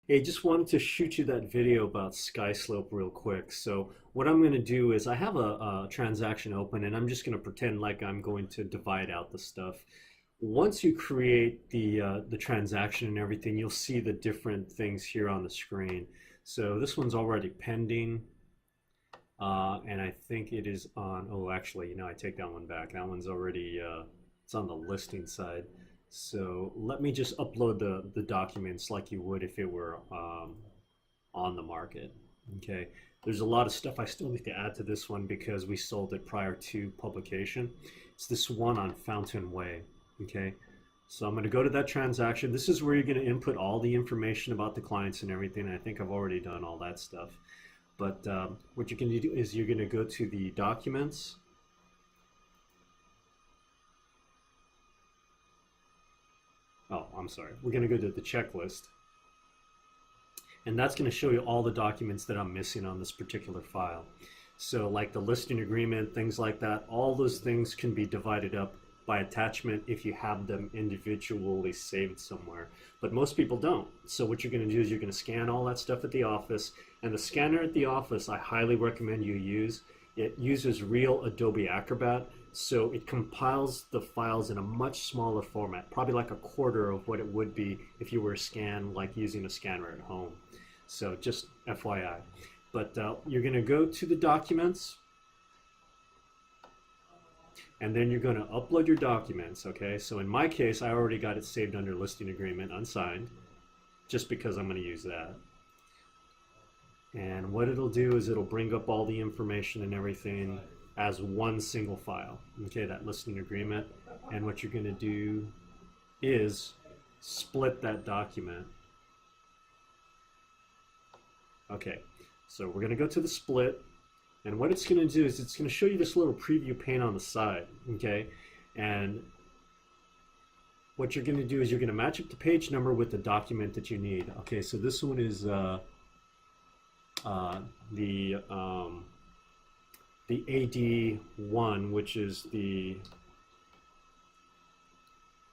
Hey, just wanted to shoot you that video about Skyslope real quick. So what I'm going to do is I have a transaction open and I'm just going to pretend like I'm going to divide out the stuff. Once you create the transaction and everything, you'll see the different things here on the screen. So this one's already pending, and I think it is on. Oh, actually, I take that one back. That one's already it's on the listing side. So let me just upload the documents like you would if it were on the market. Okay, there's a lot of stuff I still need to add to this one because we sold it prior to publication. It's this one on Fountain Way. Okay, so I'm going to go to that transaction. This is where you're going to input all the information about the clients and everything. I think I've already done all that stuff. But what you're going to do is you're going to go to the documents. Oh, I'm sorry. We're going to go to the checklist. And that's going to show you all the documents that I'm missing on this particular file. So like the listing agreement, things like that, all those things can be divided up by attachment if you have them individually saved somewhere. But most people don't. So what you're going to do is you're going to scan all that stuff at the office. And the scanner at the office, I highly recommend you use. It uses real Adobe Acrobat. So it compiles the files in a much smaller format, probably like a quarter of what it would be if you were to scan like using a scanner at home. So just FYI. But you're going to go to the documents, and then you're going to upload your documents. Okay, so in my case, I already got it saved under listing agreement unsigned, just because I'm going to use that. And what it'll do is it'll bring up all the information and everything as one single file. Okay, that listing agreement. And what you're going to do is split that document. Okay, so we're going to go to the split. And what it's going to do is it's going to show you this little preview pane on the side. Okay, and what you're going to do is you're going to match up the page number with the document that you need. Okay, so this one is the AD1, which is the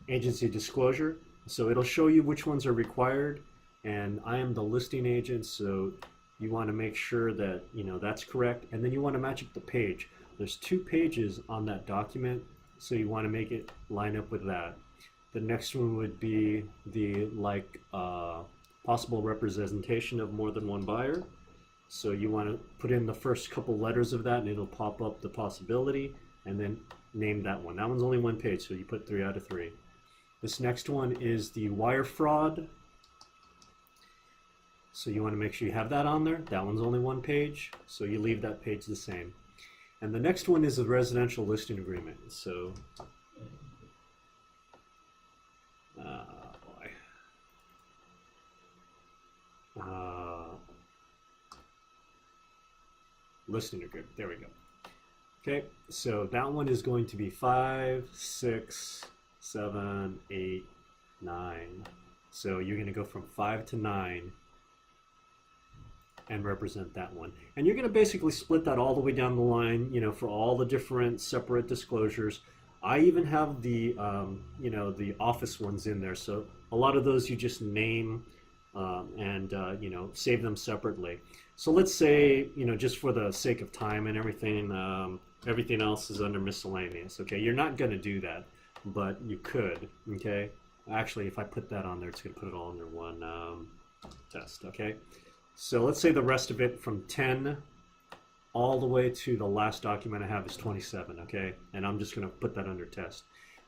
agency disclosure. So it'll show you which ones are required, and I am the listing agent, so you want to make sure that that's correct, and then you want to match up the page. There's 2 pages on that document, so you want to make it line up with that. The next one would be the possible representation of more than one buyer. So you want to put in the first couple letters of that, and it'll pop up the possibility, and then name that one. That one's only 1 page, so you put 3 out of 3. This next one is the wire fraud. So you want to make sure you have that on there. That one's only 1 page, so you leave that page the same. And the next one is a residential listing agreement. So, listing agreement. There we go. Okay, so that one is going to be 5, 6, 7, 8, 9. So you're going to go from 5 to 9 and represent that one. And you're going to basically split that all the way down the line, for all the different separate disclosures. I even have the, the office ones in there. So a lot of those you just name and save them separately. So let's say, just for the sake of time and everything, everything else is under miscellaneous. Okay, you're not going to do that, but you could. Okay, actually, if I put that on there, it's going to put it all under one test. Okay, so let's say the rest of it from 10 all the way to the last document I have is 27. Okay, and I'm just going to put that under test.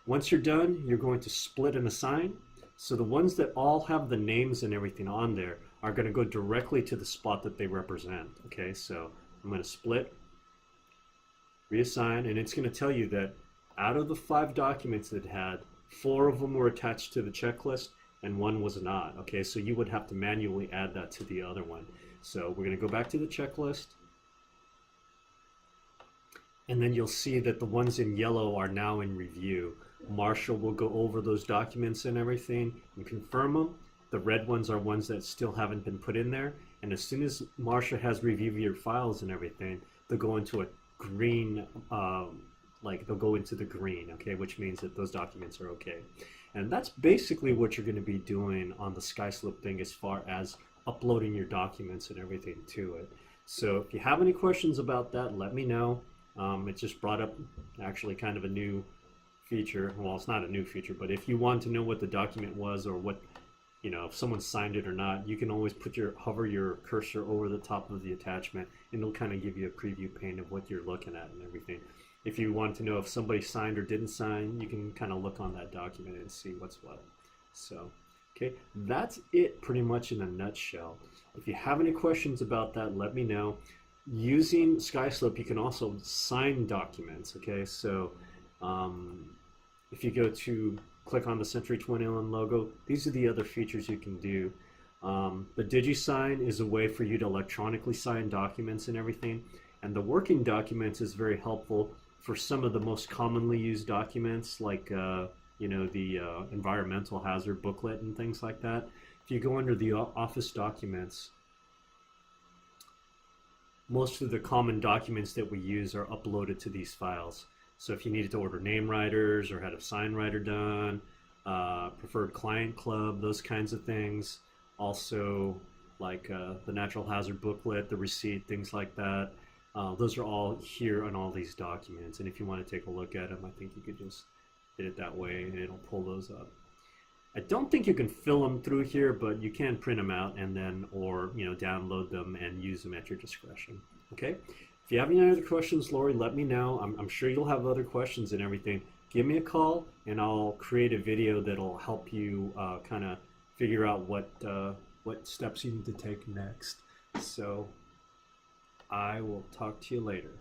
Once you're done, you're going to split and assign. So the ones that all have the names and everything on there are going to go directly to the spot that they represent. Okay, so I'm going to split, reassign, and it's going to tell you that out of the 5 documents it had, 4 of them were attached to the checklist and 1 was not. Okay, so you would have to manually add that to the other one. So we're going to go back to the checklist, and then you'll see that the ones in yellow are now in review. Marshall will go over those documents and everything and confirm them. The red ones are ones that still haven't been put in there. And as soon as Marshall has reviewed your files and everything, they'll go into a green, they'll go into the green, okay, which means that those documents are okay. And that's basically what you're going to be doing on the Skyslope thing as far as uploading your documents and everything to it. So if you have any questions about that, let me know. It just brought up actually kind of a new feature. Well, it's not a new feature, but if you want to know what the document was or what, if someone signed it or not, you can always hover your cursor over the top of the attachment, and it'll kind of give you a preview pane of what you're looking at and everything. If you want to know if somebody signed or didn't sign, you can kind of look on that document and see what's what. So, okay, that's it pretty much in a nutshell. If you have any questions about that, let me know. Using Skyslope, you can also sign documents, okay? So if you go to click on the Century 21 logo, these are the other features you can do. The DigiSign is a way for you to electronically sign documents and everything. And the working documents is very helpful for some of the most commonly used documents, like the environmental hazard booklet and things like that. If you go under the office documents, most of the common documents that we use are uploaded to these files. So if you needed to order name writers or had a sign writer done, preferred client club, those kinds of things. Also, like the natural hazard booklet, the receipt, things like that. Those are all here on all these documents. And if you want to take a look at them, I think you could just hit it that way and it'll pull those up. I don't think you can fill them through here, but you can print them out and then, or download them and use them at your discretion. Okay. If you have any other questions, Lori, let me know. I'm sure you'll have other questions and everything. Give me a call and I'll create a video that'll help you kind of figure out what steps you need to take next. So I will talk to you later.